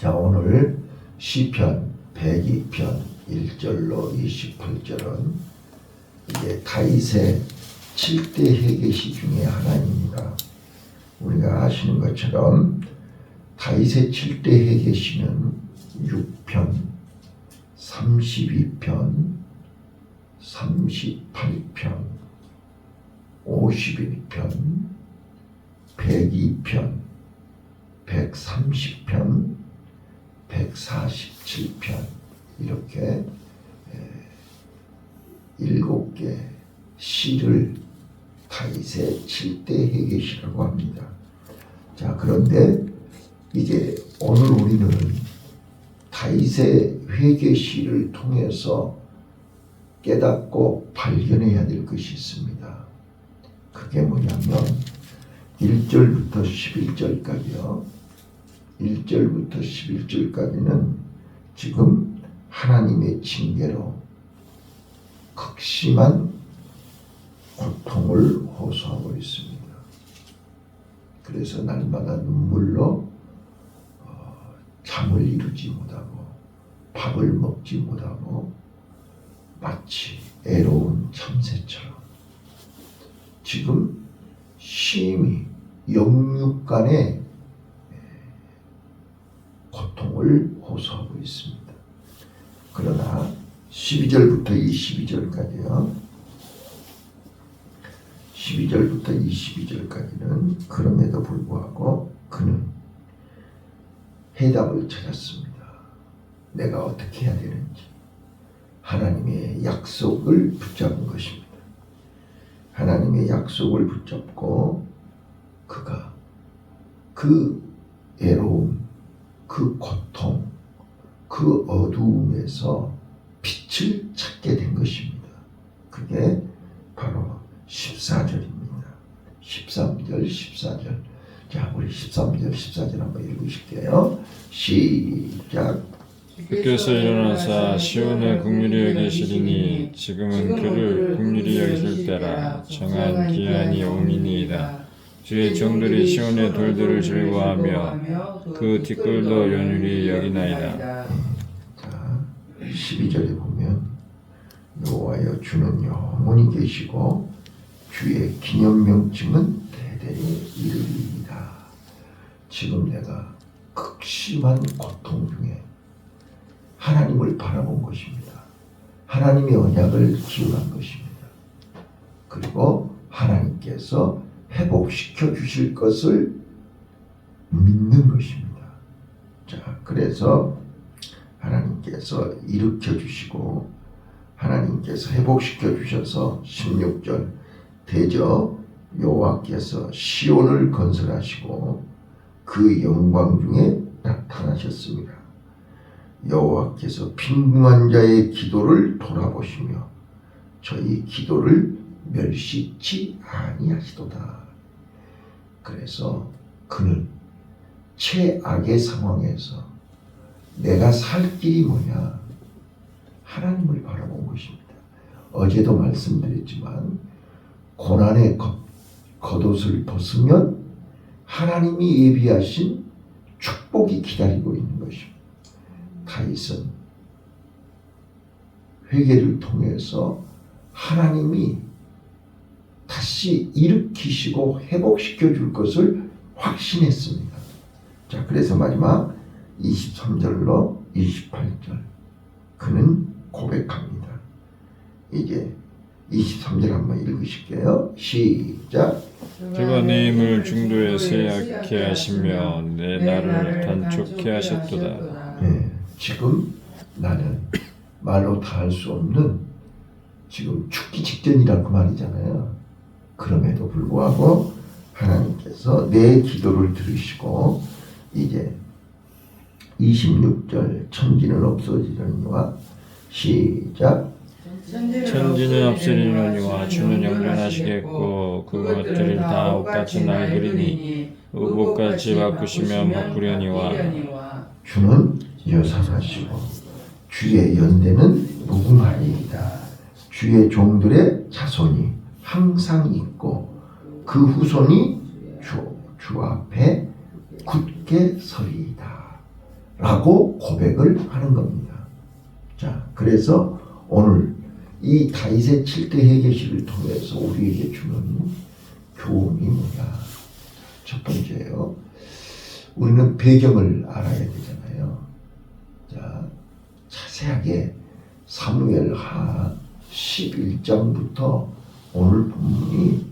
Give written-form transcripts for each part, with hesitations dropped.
자, 오늘 시편 102편 1절로 28절은 이게 다윗의 7대 회개시 중에 하나입니다. 우리가 아시는 것처럼 다윗의 7대 회개시는 6편, 32편, 38편, 51편, 102편, 130편, 147편 이렇게 7개 시를 다윗의 7대 회개시라고 합니다. 자, 그런데 이제 오늘 우리는 다윗의 회개시를 통해서 깨닫고 발견해야 될 것이 있습니다. 그게 뭐냐면 1절부터 11절까지요. 1절부터 11절까지는 지금 하나님의 징계로 극심한 고통을 호소하고 있습니다. 그래서 날마다 눈물로 잠을 이루지 못하고 밥을 먹지 못하고 마치 애로운 참새처럼 지금 심히 영육간의 고통을 호소하고 있습니다. 그러나 12절부터 22절까지요. 12절부터 22절까지는 그럼에도 불구하고 그는 해답을 찾았습니다. 내가 어떻게 해야 되는지 하나님의 약속을 붙잡은 것입니다. 하나님의 약속을 붙잡고 그가 그 애로움, 그 고통, 그 어두움에서 빛을 찾게 된 것입니다. 그게 바로 14절입니다. 13절, 14절. 자, 우리 13절, 14절 한번 읽으실게요. 시작. 주께서 일어나사 시온을 긍휼히 여기시리니 지금은 그를 긍휼히 여기실 때라. 정한 기한이 오미니이다. 주의 종들이 시온의 돌들을 즐거워하며 그 뒷골도 연율히 여기나이다. 자, 12절에 보면 여호와여 주는 영원히 계시고 주의 기념명칭은 대대에 이르리이다. 지금 내가 극심한 고통 중에 하나님을 바라본 것입니다. 하나님의 언약을 기억한 것입니다. 그리고 하나님께서 회복시켜 주실 것을 믿는 것입니다. 자, 그래서 하나님께서 일으켜 주시고 하나님께서 회복시켜 주셔서 16절 대저 여호와께서 시온을 건설하시고 그 영광 중에 나타나셨습니다. 여호와께서 빈궁한 자의 기도를 돌아보시며 저희 기도를 멸시치 아니하시도다. 그래서 그는 최악의 상황에서 내가 살 길이 뭐냐? 하나님을 바라본 것입니다. 어제도 말씀드렸지만 고난의 겉옷을 벗으면 하나님이 예비하신 축복이 기다리고 있는 것입니다. 다윗은 회개를 통해서 하나님이 다시 일으키시고 회복시켜 줄 것을 확신했습니다. 자, 그래서 마지막 23절로 28절 그는 고백합니다. 이제 23절 한번 읽으실게요. 시작. 주가 내 힘을 중도에 쇠약케 하시며 내 날을 단축케 하셨도다. 네, 지금 나는 말로 다 할 수 없는 지금 죽기 직전이라고 말이잖아요. 그럼에도 불구하고 하나님께서 내 기도를 들으시고 이제 26절 천지는 없어지려니와 시작. 천지는 없으리려니와 주는 영존하시겠고 그것들을 다 옷같이 날그리니 의복같이 바꾸시면 바꾸려니와 주는 여사하시고 주의 연대는 무궁하리이다. 주의 종들의 자손이 항상 있고 그 후손이 주 앞에 굳게 서리이다 라고 고백을 하는 겁니다. 자, 그래서 오늘 이 다윗의 7대 회개시를 통해서 우리에게 주는 교훈이 뭐냐? 첫 번째요. 우리는 배경을 알아야 되잖아요. 자, 자세하게 사무엘하 11장부터 오늘 본문이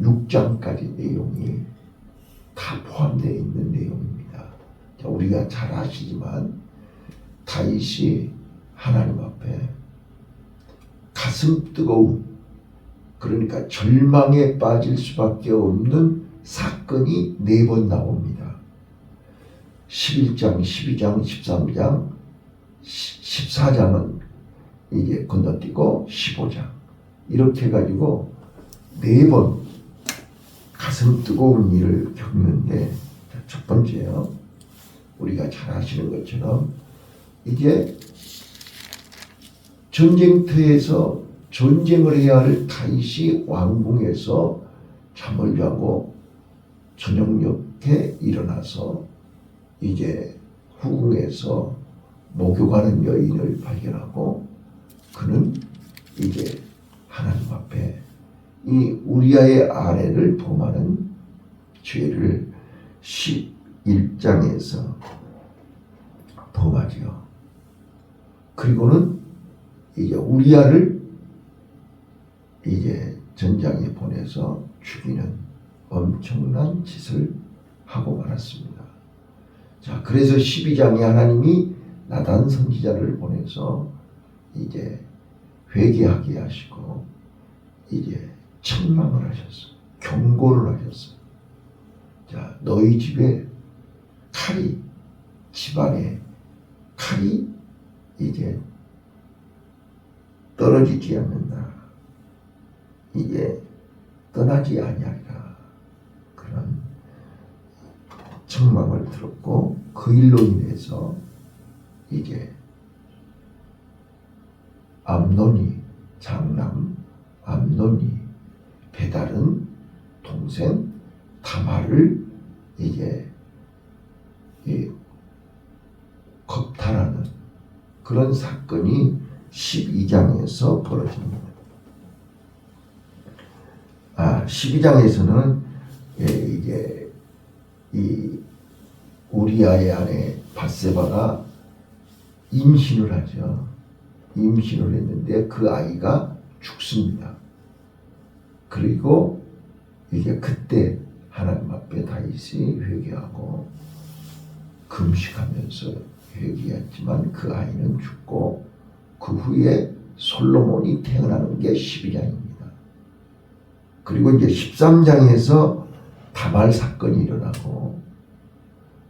16장까지 내용이 다 포함되어 있는 내용입니다. 자, 우리가 잘 아시지만 다윗이 하나님 앞에 가슴 뜨거운, 그러니까 절망에 빠질 수밖에 없는 사건이 4번 나옵니다. 11장, 12장, 13장, 14장은 이제 건너뛰고 15장 이렇게 해가지고 4번 가슴 뜨거운 일을 겪는데, 첫 번째요. 우리가 잘 아시는 것처럼 이제 전쟁터에서 전쟁을 해야 할 다윗이 왕궁에서 잠을 자고 저녁녘에 일어나서 이제 후궁에서 목욕하는 여인을 발견하고 그는 이제 하나님 앞에 이 우리아의 아내를 범하는 죄를 11장에서 범하지요. 그리고는 이제 우리아를 이제 전장에 보내서 죽이는 엄청난 짓을 하고 말았습니다. 자, 그래서 12장에 하나님이 나단 선지자를 보내서 이제 회개하게 하시고 이제 책망을 하셨어요. 경고를 하셨어요. 자, 너희 집에 칼이, 집안에 칼이 이제 떨어지지 않는다. 이게 떠나지 아니하리라. 그런 책망을 들었고 그 일로 인해서 이제 암논이, 장남 암논이 배다른 동생 다말을 이제 겁탈하는 그런 사건이 12장에서 벌어집니다. 12장에서는 이제 이 우리아의 아내 밧세바가 임신을 하죠. 임신을 했는데 그 아이가 죽습니다. 그리고 이제 그때 하나님 앞에 다윗이 회개하고 금식하면서 회개했지만 그 아이는 죽고 그 후에 솔로몬이 태어나는 게 12장입니다. 그리고 이제 13장에서 다말 사건이 일어나고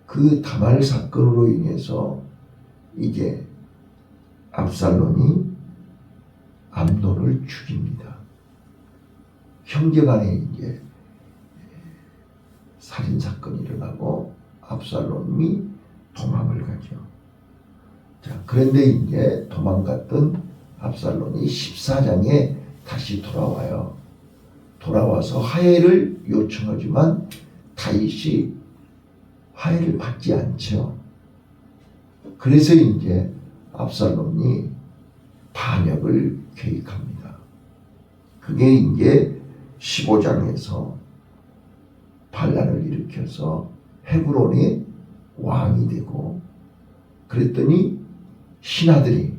그 다말 사건으로 인해서 이제 압살롬이 암논을 죽입니다. 형제간에 이제 살인 사건이 일어나고 압살롬이 도망을 가죠. 자, 그런데 이제 도망갔던 압살롬이 14장에 다시 돌아와요. 돌아와서 화해를 요청하지만 다윗이 화해를 받지 않죠. 그래서 이제 압살롬이 반역을 계획합니다. 그게 이제 15장에서 반란을 일으켜서 헤브론의 왕이 되고, 그랬더니 신하들이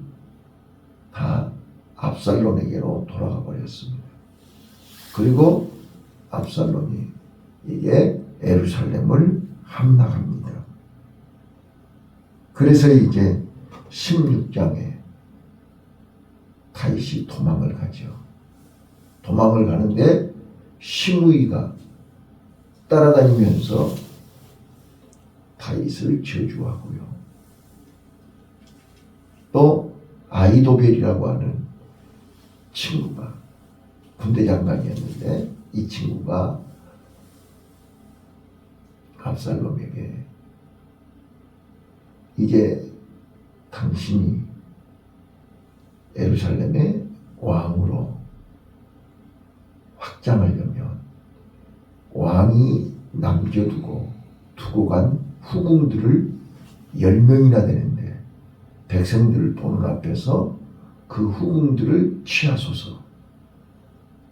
다 압살롬에게로 돌아가 버렸습니다. 그리고 압살롬이 이제 예루살렘을 함락합니다. 그래서 이제 16장에 다윗이 도망을 가죠. 도망을 가는데 시므이가 따라다니면서 다윗을 저주하고요. 또 아이도벨이라고 하는 친구가 군대 장관이었는데 이 친구가 압살롬에게 이제 당신이 예루살렘의 왕으로 확장하려면 왕이 남겨두고 두고 간 후궁들을 10명이나 되는데 백성들을 보는 앞에서 그 후궁들을 취하소서.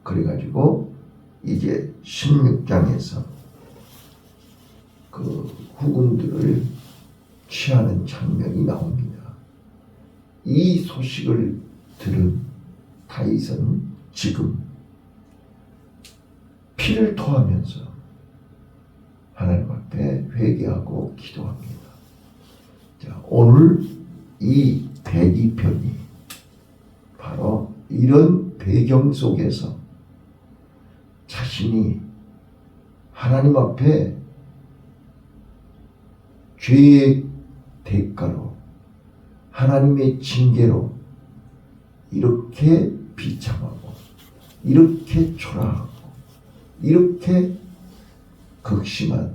그래가지고 이제 16장에서 그 후궁들을 취하는 장면이 나옵니다. 이 소식을 들은 다윗은 지금 피를 토하면서 하나님 앞에 회개하고 기도합니다. 자, 오늘 이 대기편이 바로 이런 배경 속에서 자신이 하나님 앞에 죄의 대가로 하나님의 징계로 이렇게 비참하고 이렇게 초라하고 이렇게 극심한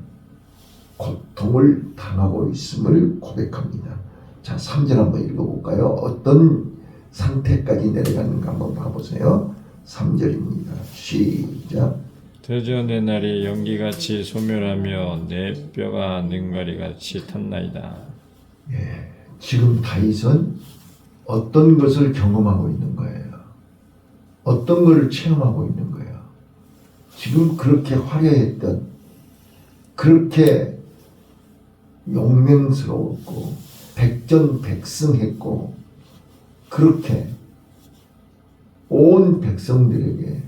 고통을 당하고 있음을 고백합니다. 자, 3절 한번 읽어볼까요? 어떤 상태까지 내려가는가 한번 봐보세요. 3절입니다. 시작. 드디어 내 날이 연기같이 소멸하며 내 뼈가 능가리같이 탔나이다. 예, 지금 다윗은 어떤 것을 경험하고 있는 거예요? 어떤 것을 체험하고 있는 거예요? 지금 그렇게 화려했던, 그렇게 용맹스러웠고 백전백승했고 그렇게 온 백성들에게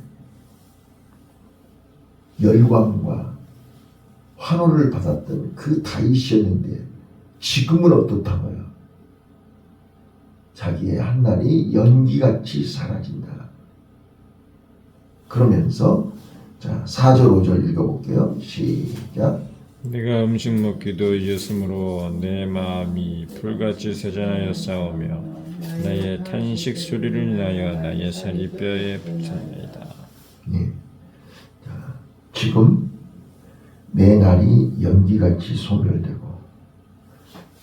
열광과 환호를 받았던 그 다윗이었는데 지금은 어떻다고요? 자기의 한날이 연기같이 사라진다. 그러면서 자, 4절 5절 읽어볼게요. 시작. 내가 음식 먹기도 잊었으므로 내 마음이 불같이 세잔하여 싸우며 나의 탄식 소리를 인하여 나의 살이 뼈에 붙었나이다. 네. 자, 지금 내 날이 연기같이 소멸되고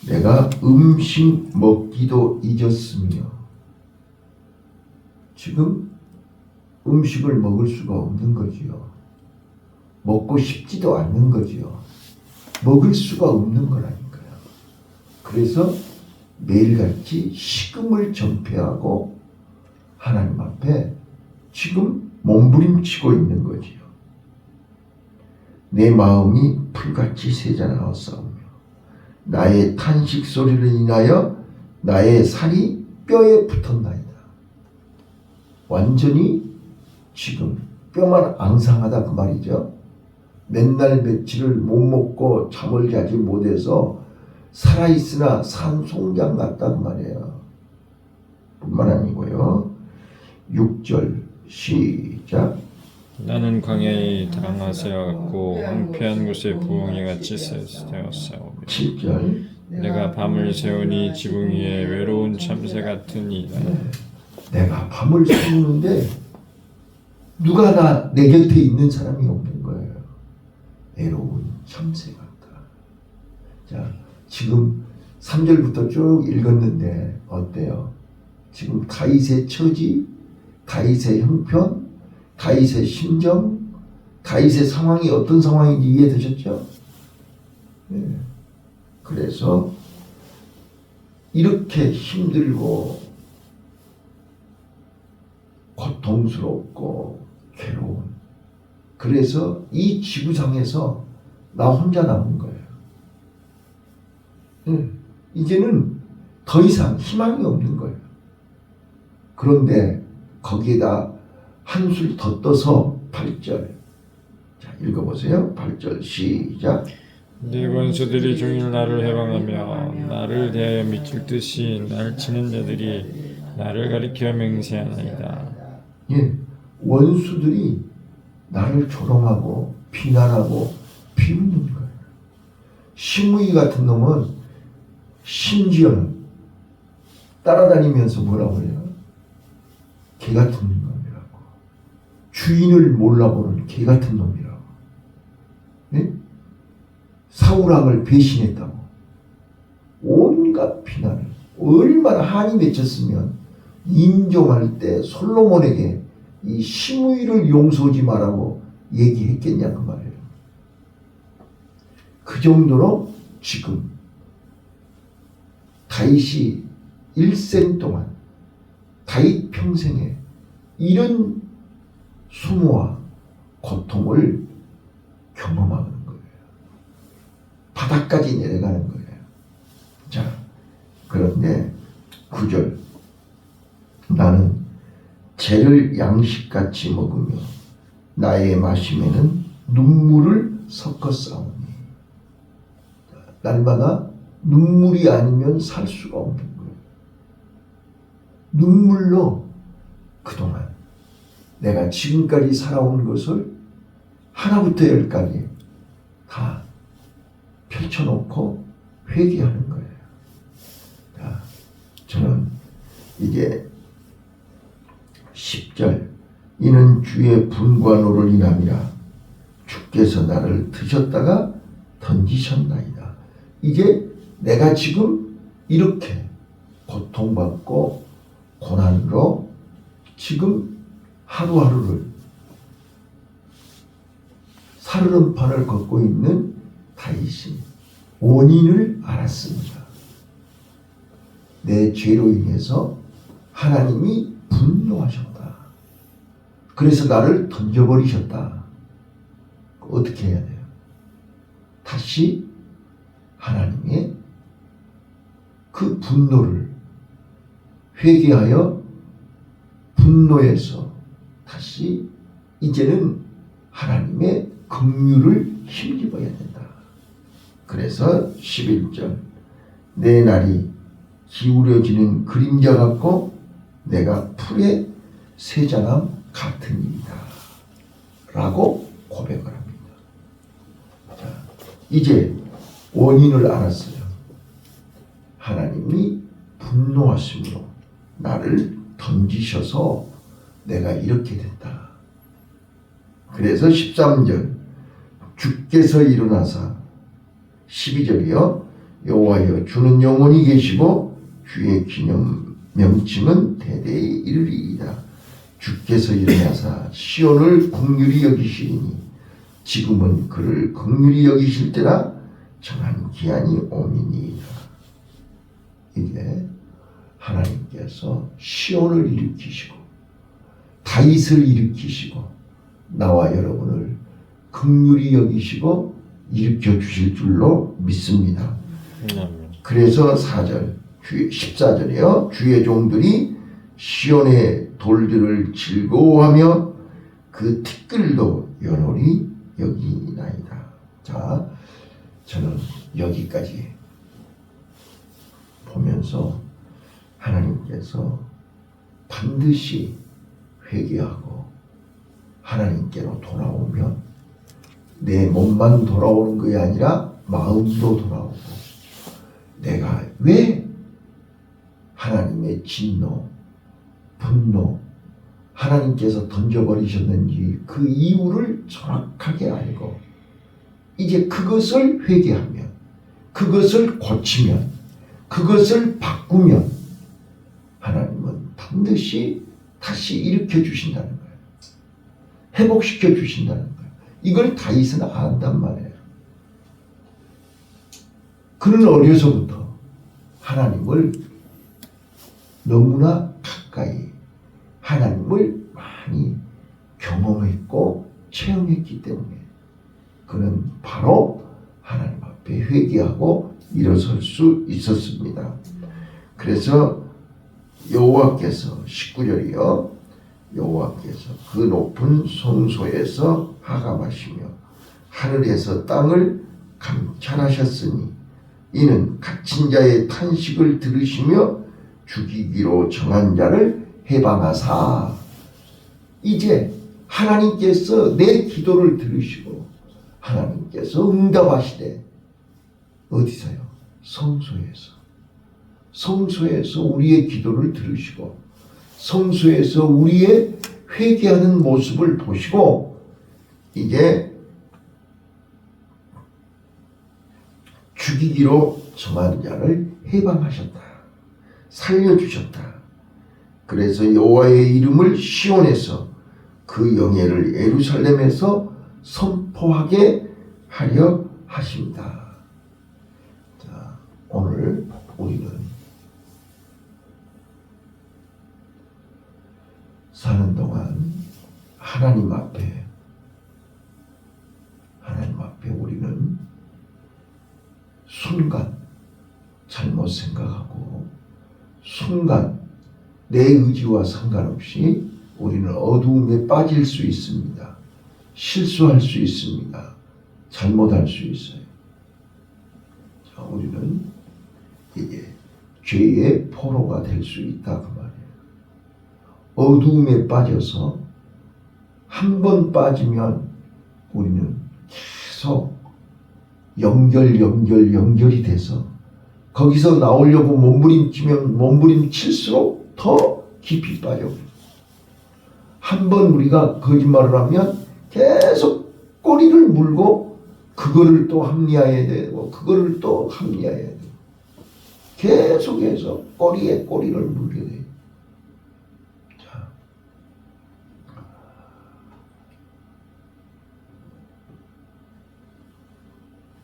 내가 음식 먹기도 잊었으며 지금 음식을 먹을 수가 없는 거지요. 먹고 싶지도 않는 거지요. 먹을 수가 없는 거라니까요. 그래서 매일같이 식음을 전폐하고 하나님 앞에 지금 몸부림치고 있는 거지요. 내 마음이 불같이 세잔하여 싸우며 나의 탄식 소리를 인하여 나의 살이 뼈에 붙었나이다. 완전히 지금 뼈만 앙상하다 그 말이죠. 맨날 며칠을 못 먹고 잠을 자지 못해서 살아있으나 산송장 같다 그 말이에요. 뿐만 아니고요. 6절 시작. 나는 광야에 당하세웠고 황폐한 곳에 부엉이같이 되었사오며 7절. 내가 밤을 새우니 지붕 위에 외로운 참새 같으니이다. 내가 밤을 새우는데 누가 내 곁에 있는 사람이 없는 거예요. 외로운 참새 같다. 자, 지금 3절부터 쭉 읽었는데 어때요? 지금 다윗의 처지, 다윗의 형편, 다윗의 심정, 다윗의 상황이 어떤 상황인지 이해되셨죠? 네. 그래서 이렇게 힘들고 고통스럽고 괴로운, 그래서 이 지구상에서 나 혼자 남은 거예요. 이제는 더 이상 희망이 없는 거예요. 그런데 거기에다 한술 더 떠서 8절. 자, 읽어보세요. 8절 시작. 네 원수들이 종일 나를 해방하며 나를 대하여 미칠 듯이 날 치는 자들이 나를 가리켜 맹세하나이다. 예, 원수들이 나를 조롱하고 비난하고 비웃는 거예요. 시므이 같은 놈은 심지어는 따라다니면서 뭐라고 해요? 개 같은 놈이라고. 주인을 몰라보는 개 같은 놈이라고. 네? 사울왕을 배신했다고. 온갖 비난을. 얼마나 한이 맺혔으면 인종할 때 솔로몬에게 이 시므이를 용서하지 말라고 얘기했겠냐 그 말이에요. 그 정도로 지금 다윗이 일생 동안 다윗 평생에 이런 수모와 고통을 경험하는 거예요. 바닥까지 내려가는 거예요. 자, 그런데 9절 나는 재를 양식같이 먹으며 나의 마심에는 눈물을 섞어 싸우니. 날마다 눈물이 아니면 살 수가 없는 거예요. 눈물로 그동안 내가 지금까지 살아온 것을 하나부터 열까지 다 펼쳐놓고 회개하는 거예요. 자, 저는 이제 10절 이는 주의 분과 노를 인함이라 주께서 나를 드셨다가 던지셨나이다. 이제 내가 지금 이렇게 고통받고 고난으로 지금 하루하루를 살얼음판을 걷고 있는 다윗이 원인을 알았습니다. 내 죄로 인해서 하나님이 분노하셨다. 그래서 나를 던져버리셨다. 어떻게 해야 돼요? 다시 하나님의 그 분노를 회개하여 분노에서 다시 이제는 하나님의 긍휼을 힘입어야 된다. 그래서 11절 내 날이 기울여지는 그림자 같고 내가 풀의 세자남 같으니이다 라고 고백을 합니다. 자, 이제 원인을 알았어요. 하나님이 분노하심으로 나를 던지셔서 내가 이렇게 됐다. 그래서 13절 주께서 일어나사 12절이요 여호와여 주는 영원히 계시고 주의 기념 명칭은 대대에 이르리이다. 주께서 일어나사 시온을 긍휼히 여기시니 지금은 그를 긍휼히 여기실 때라 정한 기한이 오미니이다. 이게 하나님께서 시온을 일으키시고 다윗을 일으키시고 나와 여러분을 긍휼히 여기시고 일으켜 주실 줄로 믿습니다. 그래서 4절 14절이요 주의 종들이 시온의 돌들을 즐거워하며 그 티끌도 연홀히 여기나이다. 자, 저는 여기까지 보면서 하나님께서 반드시 회개하고 하나님께로 돌아오면 내 몸만 돌아오는 것이 아니라 마음도 돌아오고 내가 왜 하나님의 진노, 분노, 하나님께서 던져버리셨는지 그 이유를 정확하게 알고 이제 그것을 회개하면 그것을 고치면 그것을 바꾸면 하나님은 반드시 다시 일으켜 주신다는 거예요. 회복시켜 주신다는 거예요. 이걸 다윗은 안단 말이에요. 그는 어려서부터 하나님을 너무나 가까이 하나님을 많이 경험했고 체험했기 때문에 그는 바로 하나님 앞에 회개하고 일어설 수 있었습니다. 그래서 여호와께서 19절이요 여호와께서 그 높은 성소에서 하감하시며 하늘에서 땅을 감찰하셨으니 이는 갇힌 자의 탄식을 들으시며 죽이기로 정한 자를 해방하사. 이제 하나님께서 내 기도를 들으시고 하나님께서 응답하시되 어디서요? 성소에서. 성소에서 우리의 기도를 들으시고 성소에서 우리의 회개하는 모습을 보시고 이제 죽이기로 정한 자를 해방하셨다. 살려주셨다. 그래서 여호와의 이름을 시온에서 그 영예를 예루살렘에서 선포하게 하려 하십니다. 오늘 우리는 사는 동안 하나님 앞에 우리는 순간 잘못 생각하고 순간 내 의지와 상관없이 우리는 어두움에 빠질 수 있습니다. 실수할 수 있습니다. 잘못할 수 있어요. 자, 우리는 이게 죄의 포로가 될 수 있다 그 말이에요. 어두움에 빠져서 한 번 빠지면 우리는 계속 연결이 돼서 거기서 나오려고 몸부림칠수록 더 깊이 빠져버려요. 한 번 우리가 거짓말을 하면 계속 꼬리를 물고 그거를 또 합리화해야 되고 그거를 또 합리화해야 되고 계속해서 꼬리에 꼬리를 물게 돼요. 자,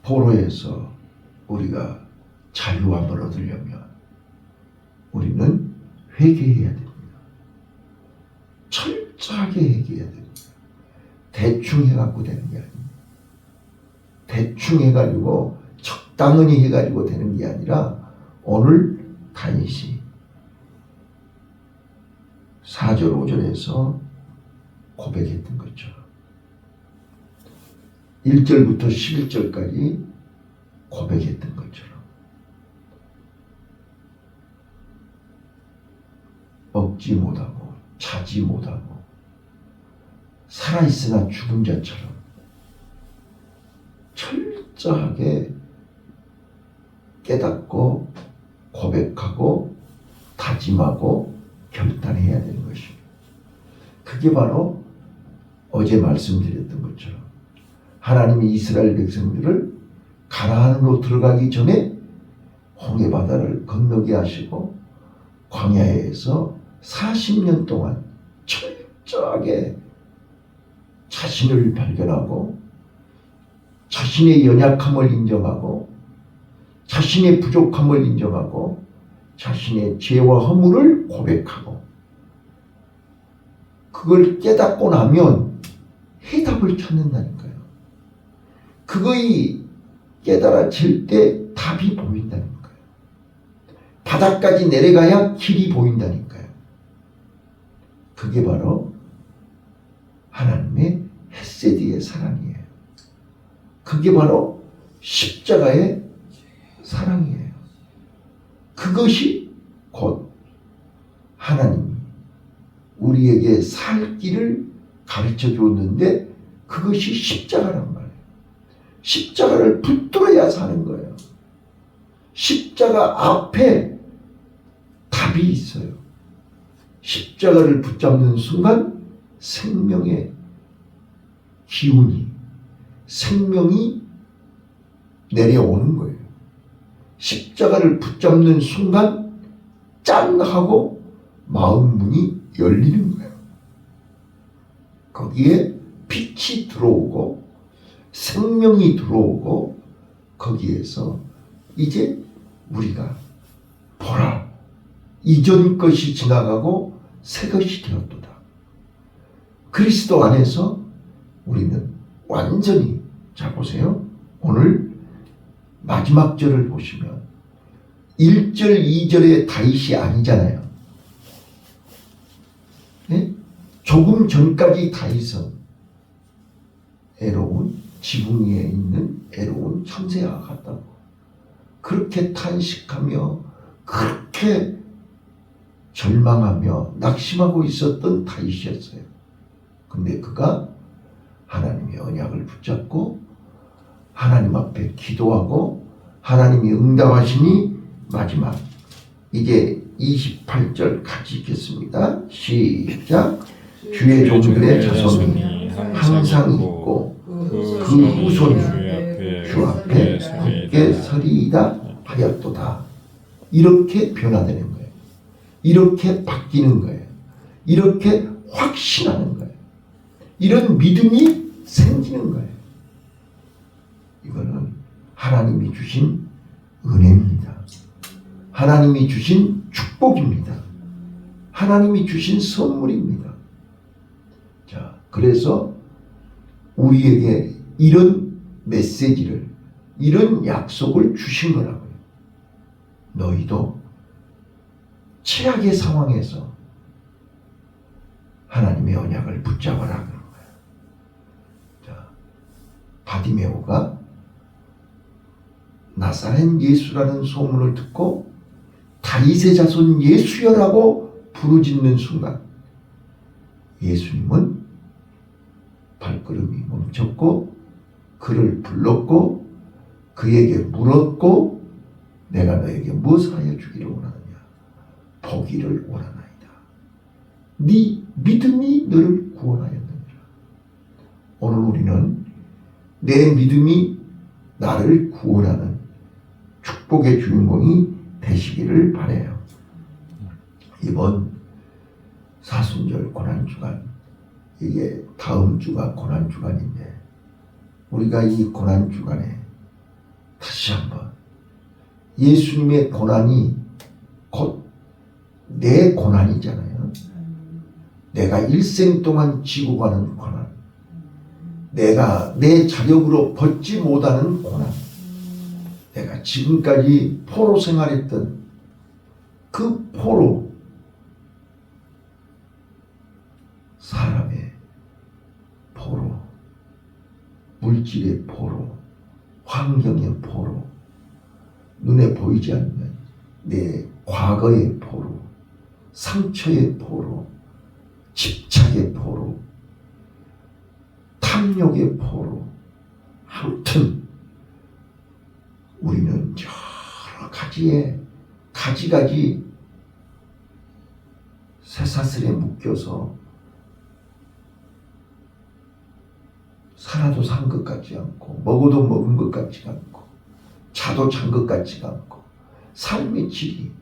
포로에서 우리가 자유함을 얻으려면 우리는 회개해야 됩니다. 철저하게 회개해야 됩니다. 대충 해갖고 되는 게 아닙니다. 대충 해가지고 적당히 해가지고 되는 게 아니라 오늘 다윗이 4절 5절에서 고백했던 것처럼 1절부터 11절까지 고백했던 것처럼 먹지 못하고 자지 못하고 살아있으나 죽은 자처럼 철저하게 깨닫고 고백하고 다짐하고 결단해야 되는 것입니다. 그게 바로 어제 말씀드렸던 것처럼 하나님이 이스라엘 백성들을 가나안으로 들어가기 전에 홍해 바다를 건너게 하시고 광야에서 40년 동안 철저하게 자신을 발견하고 자신의 연약함을 인정하고 자신의 부족함을 인정하고 자신의 죄와 허물을 고백하고 그걸 깨닫고 나면 해답을 찾는다니까요. 그거이 깨달아질 때 답이 보인다니까요. 바닥까지 내려가야 길이 보인다니까요. 그게 바로 하나님의 헤세드의 사랑이에요. 그게 바로 십자가의 사랑이에요. 그것이 곧 하나님이 우리에게 살 길을 가르쳐 줬는데 그것이 십자가란 말이에요. 십자가를 붙들어야 사는 거예요. 십자가 앞에 답이 있어요. 십자가를 붙잡는 순간 생명의 기운이, 생명이 내려오는 거예요. 십자가를 붙잡는 순간 짠 하고 마음 문이 열리는 거예요. 거기에 빛이 들어오고 생명이 들어오고 거기에서 이제 우리가 보라, 이전 것이 지나가고 새 것이 되었도다. 그리스도 안에서 우리는 완전히, 자 보세요. 오늘 마지막 절을 보시면 1절 2절의 다윗이 아니잖아요. 네? 조금 전까지 다윗은 애로운 지붕 위에 있는 애로운 천사와 같다고 그렇게 탄식하며 그렇게 절망하며 낙심하고 있었던 다윗이었어요. 근데 그가 하나님의 언약을 붙잡고 하나님 앞에 기도하고 하나님이 응답하시니 마지막 이제 28절 같이 읽겠습니다. 시작. 주의 종들의 자손이 항상 있고 그 후손이 주 앞에 함께 서리이다 하였도다. 이렇게 변화되는 거예요. 이렇게 바뀌는 거예요. 이렇게 확신하는 거예요. 이런 믿음이 생기는 거예요. 이거는 하나님이 주신 은혜입니다. 하나님이 주신 축복입니다. 하나님이 주신 선물입니다. 자, 그래서 우리에게 이런 메시지를, 이런 약속을 주신 거라고요. 너희도 최악의 상황에서 하나님의 언약을 붙잡아라 그런 거예요. 자, 바디메오가 나사렛 예수라는 소문을 듣고 다윗의 자손 예수여라고 부르짖는 순간 예수님은 발걸음이 멈췄고 그를 불렀고 그에게 물었고 내가 너에게 무엇을 하여 주기를 원하느냐? 보기를 원하나이다. 네 믿음이 너를 구원하였느니라. 오늘 우리는 내 믿음이 나를 구원하는 축복의 주인공이 되시기를 바라요. 이번 사순절 고난주간, 이게 다음 주가 고난주간인데 우리가 이 고난주간에 다시 한번 예수님의 고난이 곧 내 고난이잖아요. 내가 일생 동안 지고 가는 고난, 내가 내 자력으로 벗지 못하는 고난, 내가 지금까지 포로 생활했던 그 포로, 사람의 포로, 물질의 포로, 환경의 포로, 눈에 보이지 않는 내 과거의 포로, 상처의 포로, 집착의 포로, 탐욕의 포로, 아무튼 우리는 여러 가지의 가지가지 쇠사슬에 묶여서 살아도 산 것 같지 않고 먹어도 먹은 것 같지 않고 자도 잔 것 같지가 않고 삶의 질이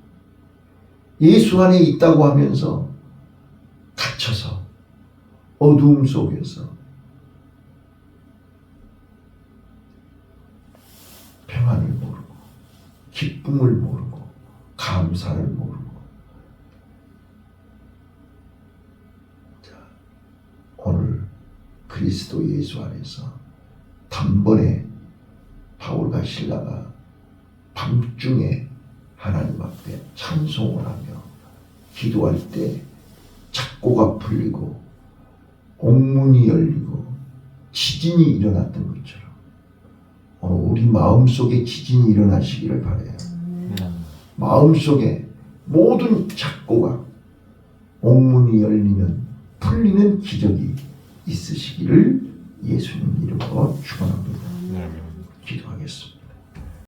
예수 안에 있다고 하면서 갇혀서 어두움 속에서 평안을 모르고 기쁨을 모르고 감사를 모르고 자, 오늘 그리스도 예수 안에서 단번에 바울과 실라가 밤중에 하나님 앞에 찬송을 하며 기도할 때 착고가 풀리고 옥문이 열리고 지진이 일어났던 것처럼 오늘 우리 마음속에 지진이 일어나시기를 바라요. 마음속에 모든 착고가 옥문이 열리는 풀리는 기적이 있으시기를 예수님 이름으로 축원합니다. 기도하겠습니다.